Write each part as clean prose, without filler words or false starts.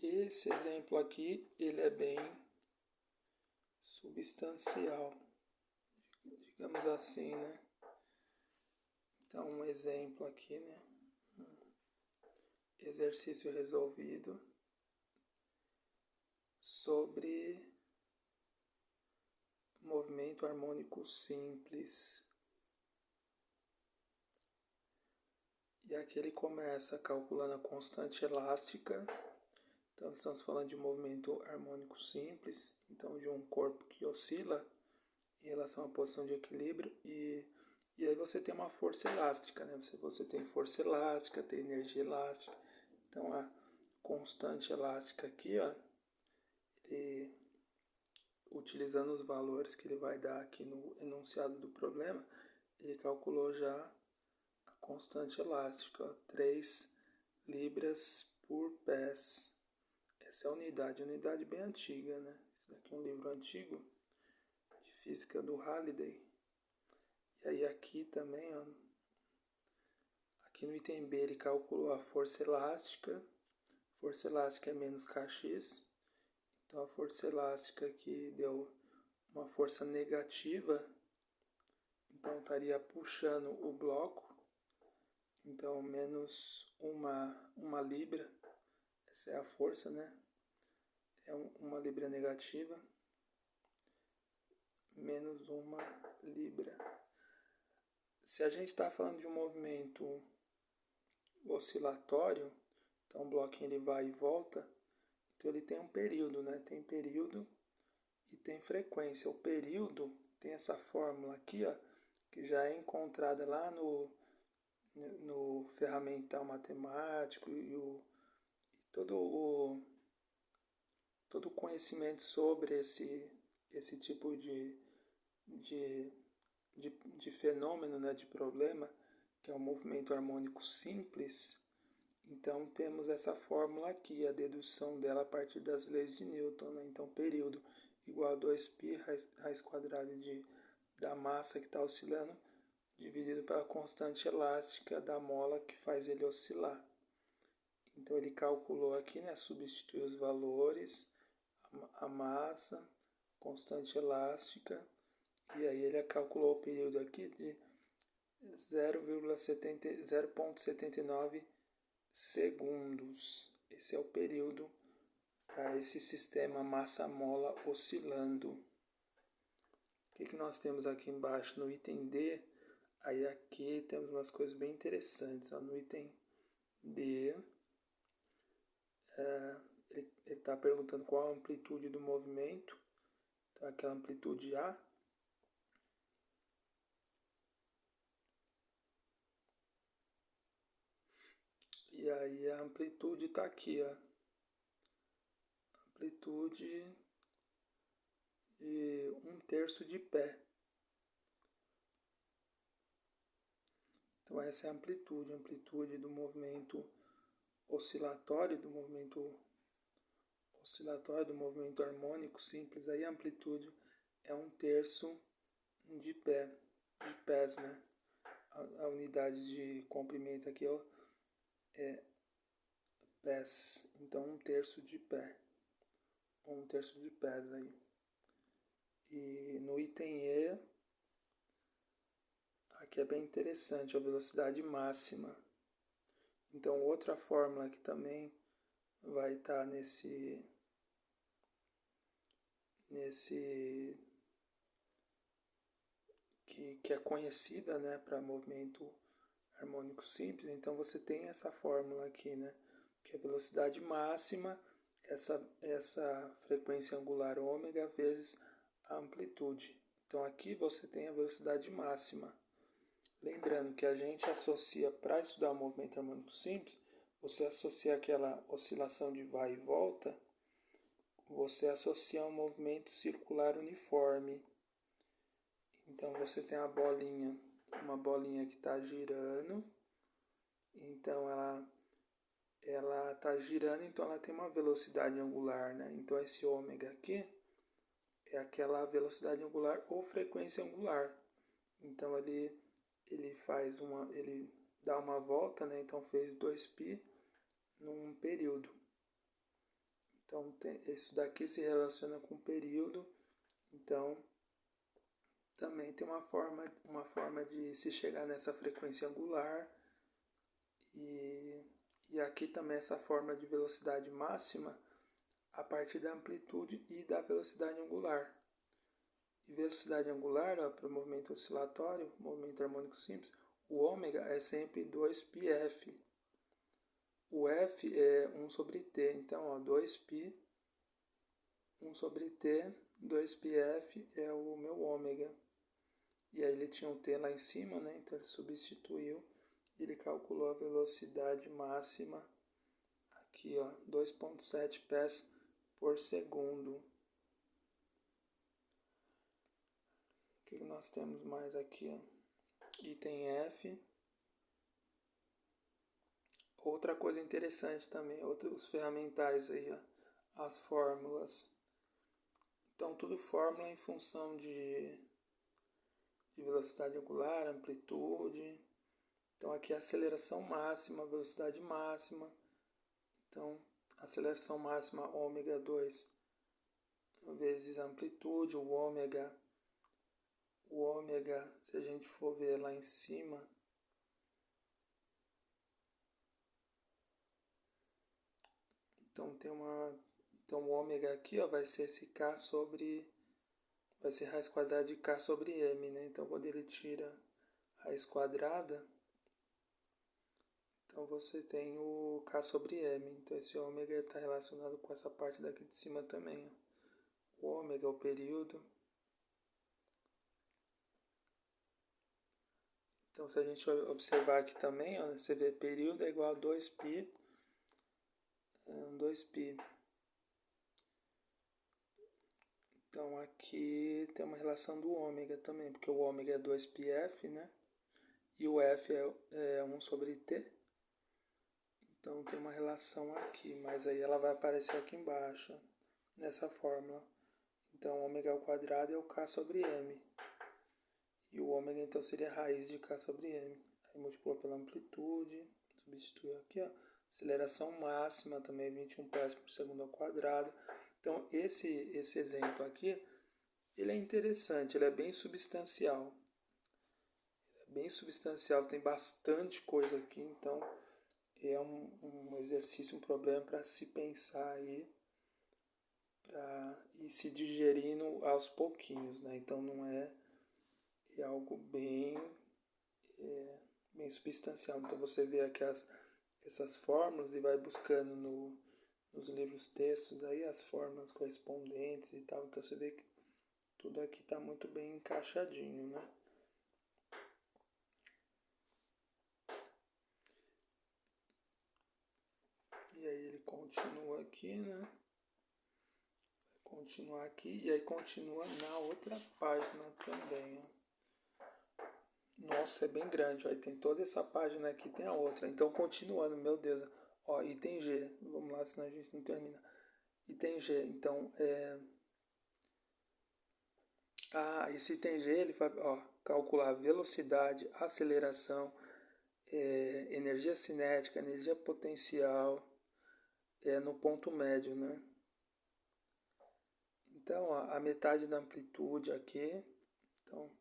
Esse exemplo aqui, ele é bem substancial, digamos assim, né? Então, um exemplo aqui, né? Exercício resolvido sobre movimento harmônico simples. E aqui ele começa calculando a constante elástica. Então, estamos falando de movimento harmônico simples, então de um corpo que oscila em relação à posição de equilíbrio e aí você tem uma força elástica, né? Você tem força elástica, tem energia elástica. Então, a constante elástica aqui, ó, ele, utilizando os valores que ele vai dar aqui no enunciado do problema, ele calculou já a constante elástica, ó, 3 libras por pés. Essa é a unidade bem antiga, né? Esse daqui é um livro antigo de física do Halliday. E aí aqui também, ó, aqui no item B ele calculou a força elástica. Força elástica é menos kx. Então a força elástica aqui deu uma força negativa. Então estaria puxando o bloco. Então menos uma libra. Essa é a força, né? É uma libra negativa. Menos uma libra. Se a gente está falando de um movimento oscilatório, então o bloquinho ele vai e volta, então ele tem um período, né? Tem período e tem frequência. O período tem essa fórmula aqui, ó, que já é encontrada lá no ferramental matemático todo o conhecimento sobre esse tipo de, de fenômeno, né, de problema, que é o movimento harmônico simples. Então temos essa fórmula aqui, a dedução dela a partir das leis de Newton, né? Então período igual a 2π raiz quadrada da massa que está oscilando, dividido pela constante elástica da mola que faz ele oscilar. Então ele calculou aqui, né, substituiu os valores, a massa, constante elástica, e aí ele calculou o período aqui de 0,79 segundos. Esse é o período para esse sistema massa-mola oscilando. O que nós temos aqui embaixo no item D? Aí aqui temos umas coisas bem interessantes. Ó. No item D, ele está perguntando qual a amplitude do movimento. Então, aquela amplitude A. E aí a amplitude está aqui, ó. Amplitude de 1/3 de pé. Então essa é a amplitude do movimento oscilatório, do movimento harmônico simples. Aí a amplitude é 1/3 de pés, né? A unidade de comprimento aqui é pés, então 1/3 de pé. 1/3 de pés aí. E no item E, aqui é bem interessante, a velocidade máxima. Então outra fórmula que também vai estar nesse que é conhecida, né, para movimento harmônico simples. Então você tem essa fórmula aqui, né, que é a velocidade máxima, essa frequência angular ômega vezes a amplitude. Então aqui você tem a velocidade máxima. Lembrando que a gente associa, para estudar o movimento harmônico simples, você associa aquela oscilação de vai e volta, você associa a um movimento circular uniforme. Então você tem uma bolinha que está girando, então ela está girando, então ela tem uma velocidade angular, né? Então esse ômega aqui é aquela velocidade angular ou frequência angular. Então ele dá uma volta, né? Então fez 2π num período. Então, isso daqui se relaciona com o período. Então, também tem uma forma de se chegar nessa frequência angular. E aqui também essa forma de velocidade máxima a partir da amplitude e da velocidade angular. E velocidade angular, para o movimento oscilatório, movimento harmônico simples, o ômega é sempre 2πf. O F é 1 sobre T, então 2π, 1 sobre T, 2πf é o meu ômega. E aí ele tinha um T lá em cima, né? Então ele substituiu e ele calculou a velocidade máxima aqui, 2,7 pés por segundo. O que nós temos mais aqui? Item F. Outra coisa interessante também, outros ferramentais aí, as fórmulas. Então, tudo fórmula em função de velocidade angular, amplitude. Então, aqui a aceleração máxima, velocidade máxima. Então, aceleração máxima ômega 2 vezes a amplitude, o ômega, se a gente for ver lá em cima, então o ômega aqui, vai ser esse K sobre, vai ser raiz quadrada de K sobre M, né? Então, quando ele tira raiz quadrada, então você tem o K sobre M. Então, esse ômega está relacionado com essa parte daqui de cima também, O ômega é o período. Então, se a gente observar aqui também, você vê período é igual a 2π, 2π. Então, aqui tem uma relação do ômega também, porque o ômega é 2πf, né? E o F é 1 sobre T. Então, tem uma relação aqui, mas aí ela vai aparecer aqui embaixo, nessa fórmula. Então, ômega ao quadrado é o K sobre M. E o ômega, então, seria a raiz de K sobre M. Aí multiplicou pela amplitude, substituiu aqui, aceleração máxima também 21 pés por segundo ao quadrado. Então, esse exemplo aqui, ele é interessante, ele é bem substancial. Tem bastante coisa aqui, então é um exercício, um problema para se pensar aí, para ir se digerindo aos pouquinhos, né? Então não é algo bem substancial. Então você vê aqui essas fórmulas e vai buscando nos livros textos aí as fórmulas correspondentes e tal. Então você vê que tudo aqui está muito bem encaixadinho, né? E aí ele continua aqui, né? Continuar aqui e aí continua na outra página também, Nossa, é bem grande, aí tem toda essa página aqui, tem a outra. Então, continuando, meu Deus. Item G. Vamos lá, senão a gente não termina. Item G, então, esse item G, ele vai calcular velocidade, aceleração, energia cinética, energia potencial, no ponto médio, né? Então, a metade da amplitude aqui, então,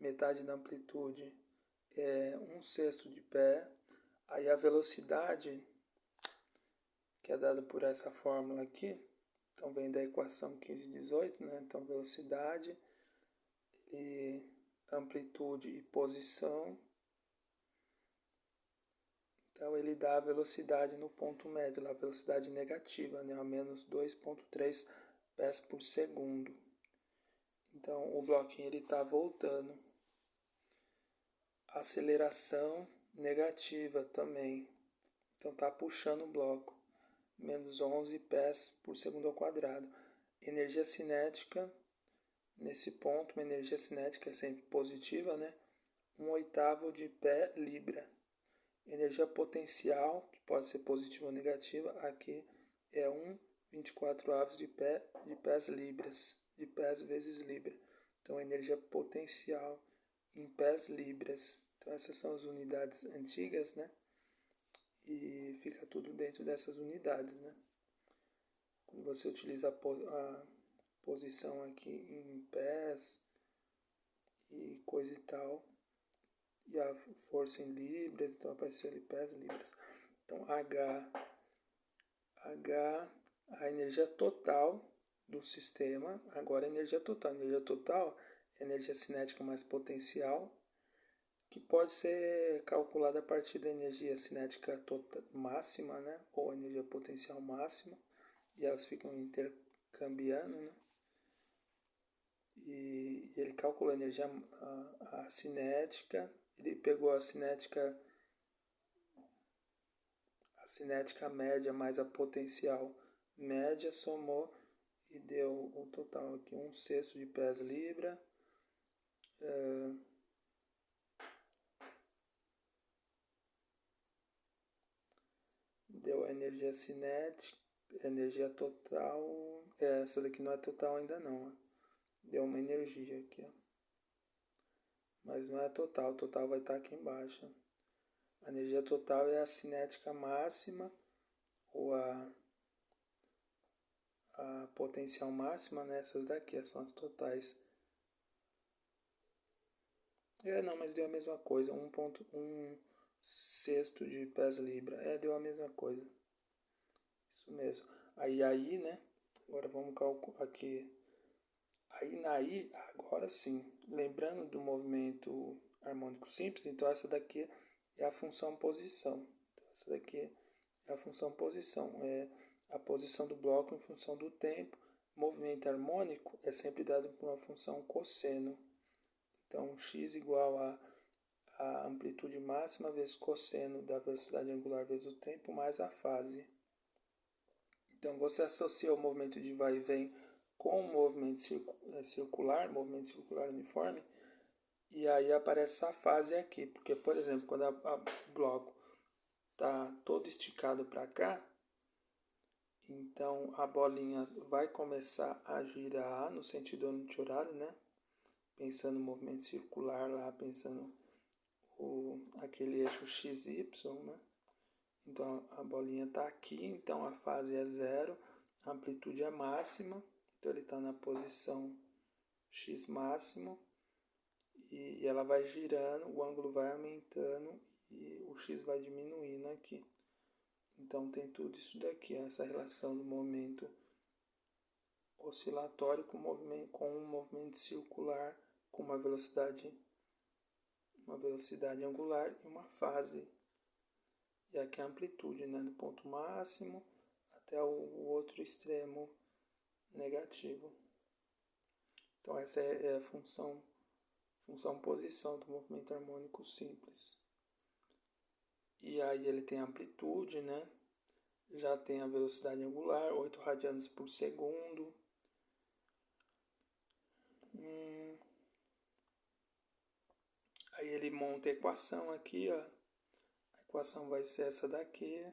metade da amplitude é 1/6 de pé. Aí a velocidade, que é dada por essa fórmula aqui, então vem da equação 15/18, né? Então velocidade, e amplitude e posição. Então ele dá a velocidade no ponto médio, a velocidade negativa, né? A menos 2,3 pés por segundo. Então o bloquinho ele está voltando. Aceleração negativa também. Então está puxando o bloco. Menos 11 pés por segundo ao quadrado. Energia cinética, nesse ponto, uma energia cinética é sempre positiva, né? 1/8 de pé libra. Energia potencial, que pode ser positiva ou negativa, aqui é 1/24 de pés libras, de pés vezes libra. Então, energia potencial em pés libras. Então, essas são as unidades antigas, né? E fica tudo dentro dessas unidades, né? quando você utiliza a posição aqui em pés e coisa e tal, e a força em libras, então apareceu ali pés, libras. Então H, a energia total do sistema, agora a energia total. A energia total é a energia cinética mais potencial, que pode ser calculada a partir da energia cinética máxima, né? Ou energia potencial máxima, e elas ficam intercambiando, né? E ele calculou a energia a cinética, ele pegou a cinética média mais a potencial média, somou e deu o total aqui, 1/6 de pés libra, deu a energia cinética, energia total, essa daqui não é total ainda não, ó. Deu uma energia aqui, ó. Mas não é total, o total vai estar aqui embaixo, ó. A energia total é a cinética máxima, ou a potencial máxima, né? Essas daqui são as totais. Não, mas deu a mesma coisa, 1/6 de pés libra. Deu a mesma coisa. Isso mesmo. Aí, né? Agora vamos calcular aqui. Aí, agora sim. Lembrando do movimento harmônico simples, então essa daqui é a função posição. Então, essa daqui é a função posição. É a posição do bloco em função do tempo. Movimento harmônico é sempre dado por uma função cosseno. Então, x igual a amplitude máxima vezes cosseno da velocidade angular vezes o tempo mais a fase. Então, você associa o movimento de vai e vem com o movimento movimento circular uniforme, e aí aparece essa fase aqui. Porque, por exemplo, quando o bloco está todo esticado para cá, então a bolinha vai começar a girar no sentido anti-horário, né? Pensando no movimento circular lá, pensando aquele eixo XY, né? Então a bolinha está aqui, então a fase é zero, a amplitude é máxima, então ele está na posição X máximo, e ela vai girando, o ângulo vai aumentando e o X vai diminuindo aqui. Então tem tudo isso daqui, essa relação do momento oscilatório com um movimento circular com uma velocidade angular e uma fase. E aqui a amplitude, né, do ponto máximo até o outro extremo negativo. Então essa é a função posição do movimento harmônico simples. E aí ele tem a amplitude, né? Já tem a velocidade angular, 8 radianos por segundo. Aí ele monta a equação aqui, ó. A equação vai ser essa daqui.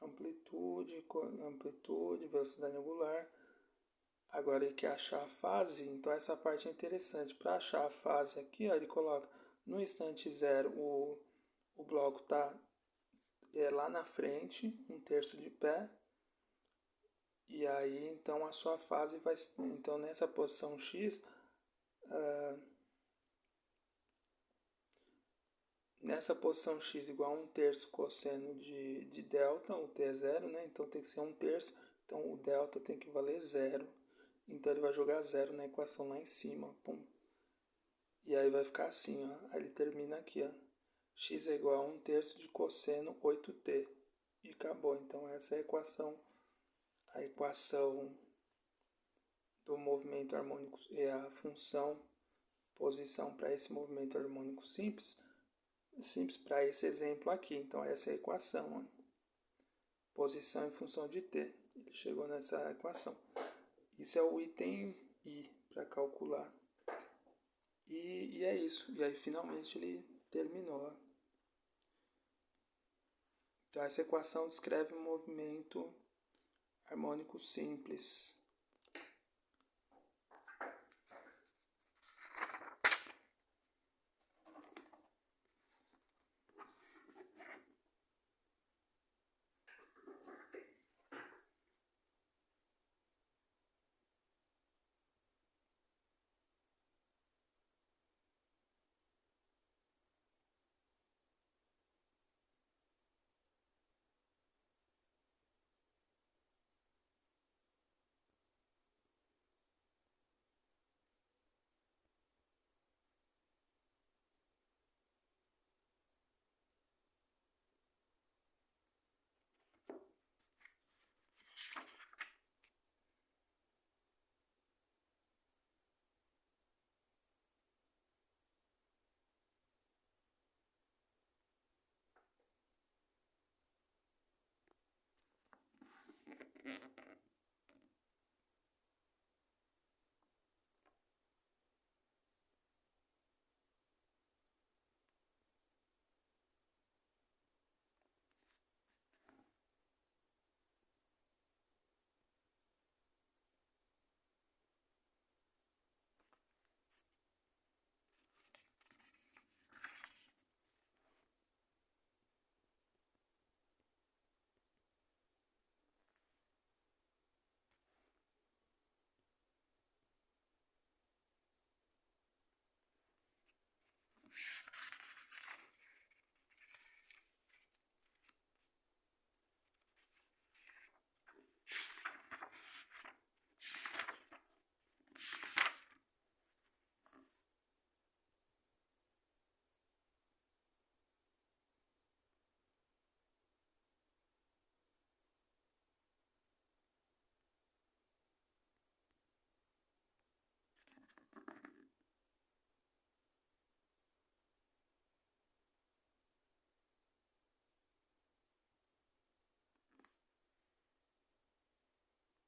Amplitude, velocidade angular. Agora ele quer achar a fase, então essa parte é interessante. Para achar a fase aqui, ó, ele coloca no instante zero o bloco está lá na frente, 1/3 de pé. E aí então a sua fase vai. Então nessa posição X, nessa posição x igual a 1/3 cosseno de delta, o t é zero, né? Então tem que ser 1/3, então o delta tem que valer zero. Então ele vai jogar zero na equação lá em cima, pum. E aí vai ficar assim, ó. Aí ele termina aqui, ó. X é igual a 1/3 de cosseno 8t. E acabou. Então essa é a equação do movimento harmônico, é a função posição para esse movimento harmônico simples para esse exemplo aqui. Então essa é a equação, ó. Posição em função de t. Ele chegou nessa equação. Isso é o item I para calcular. E é isso. E aí finalmente ele terminou. Então essa equação descreve um movimento harmônico simples.